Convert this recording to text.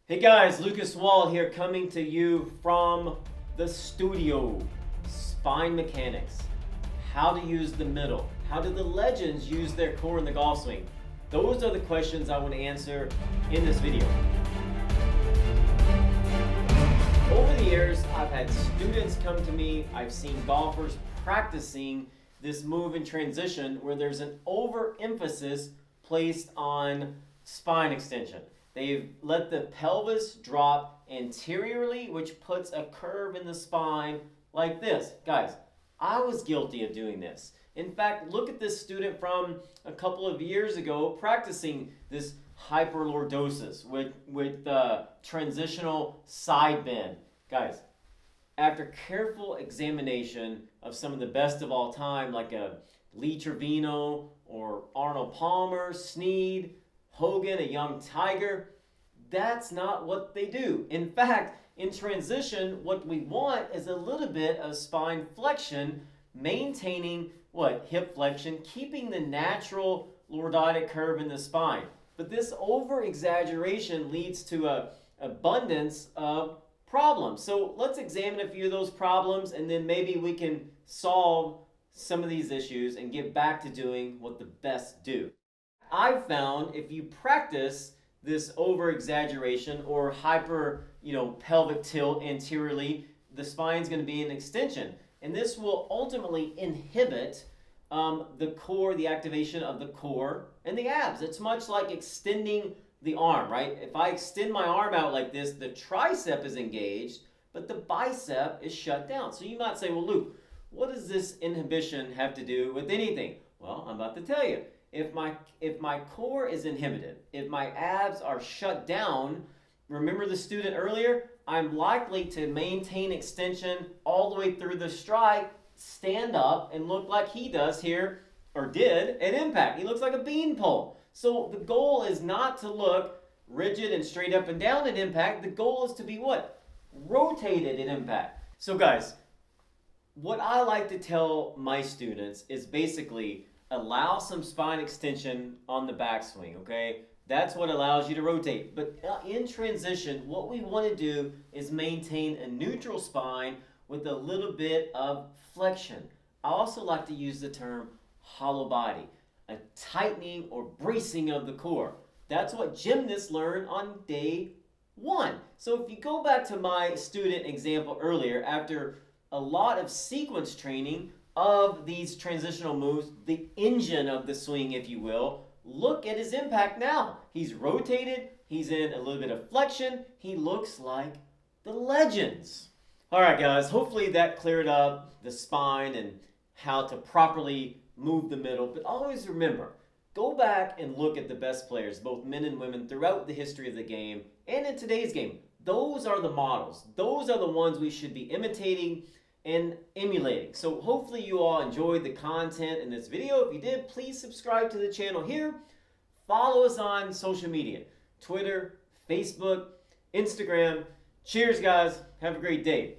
Hey guys, Lucas Wald here coming to you from the studio. Spine mechanics, how to use the middle, how do the legends use their core in the golf swing? Those are the questions I want to answer in this video. Over the years, I've had students come to me, I've seen golfers practicing this move in transition where there's an overemphasis placed on spine extension. They've let the pelvis drop anteriorly, which puts a curve in the spine like this. Guys, I was guilty of doing this. In fact, look at this student from a couple of years ago practicing this hyperlordosis with transitional side bend. Guys, after careful examination of some of the best of all time, like a Lee Trevino or Arnold Palmer, Snead, Hogan, a young Tiger, that's not what they do. In fact, in transition, what we want is a little bit of spine flexion, maintaining what? Hip flexion, keeping the natural lordotic curve in the spine. But this over-exaggeration leads to an abundance of problems. So let's examine a few of those problems, and then maybe we can solve some of these issues and get back to doing what the best do. I've found if you practice this over-exaggeration or hyper, pelvic tilt anteriorly, the spine's going to be an extension. And this will ultimately inhibit the core, the activation of the core and the abs. It's much like extending the arm, right? If I extend my arm out like this, the tricep is engaged, but the bicep is shut down. So you might say, well, Luke, what does this inhibition have to do with anything? Well, I'm about to tell you. If my core is inhibited, if my abs are shut down, remember the student earlier, I'm likely to maintain extension all the way through the strike, stand up, and look like he does here, or did, at impact. He looks like a beanpole. So the goal is not to look rigid and straight up and down at impact. The goal is to be what? Rotated at impact. So guys, what I like to tell my students is basically allow some spine extension on the backswing, okay? That's what allows you to rotate. But in transition, what we want to do is maintain a neutral spine with a little bit of flexion. I also like to use the term hollow body, a tightening or bracing of the core. That's what gymnasts learn on day one. So if you go back to my student example earlier, after a lot of sequence training of these transitional moves, the engine of the swing, if you will, look at his impact now. He's rotated, he's in a little bit of flexion, he looks like the legends. All right, guys, hopefully that cleared up the spine and how to properly move the middle. But always remember, go back and look at the best players, both men and women, throughout the history of the game and in today's game. Those are the models. Those are the ones we should be imitating and emulating. So hopefully you all enjoyed the content in this video. If you did, please subscribe to the channel here. Follow us on social media, Twitter, Facebook, Instagram. Cheers, guys. Have a great day.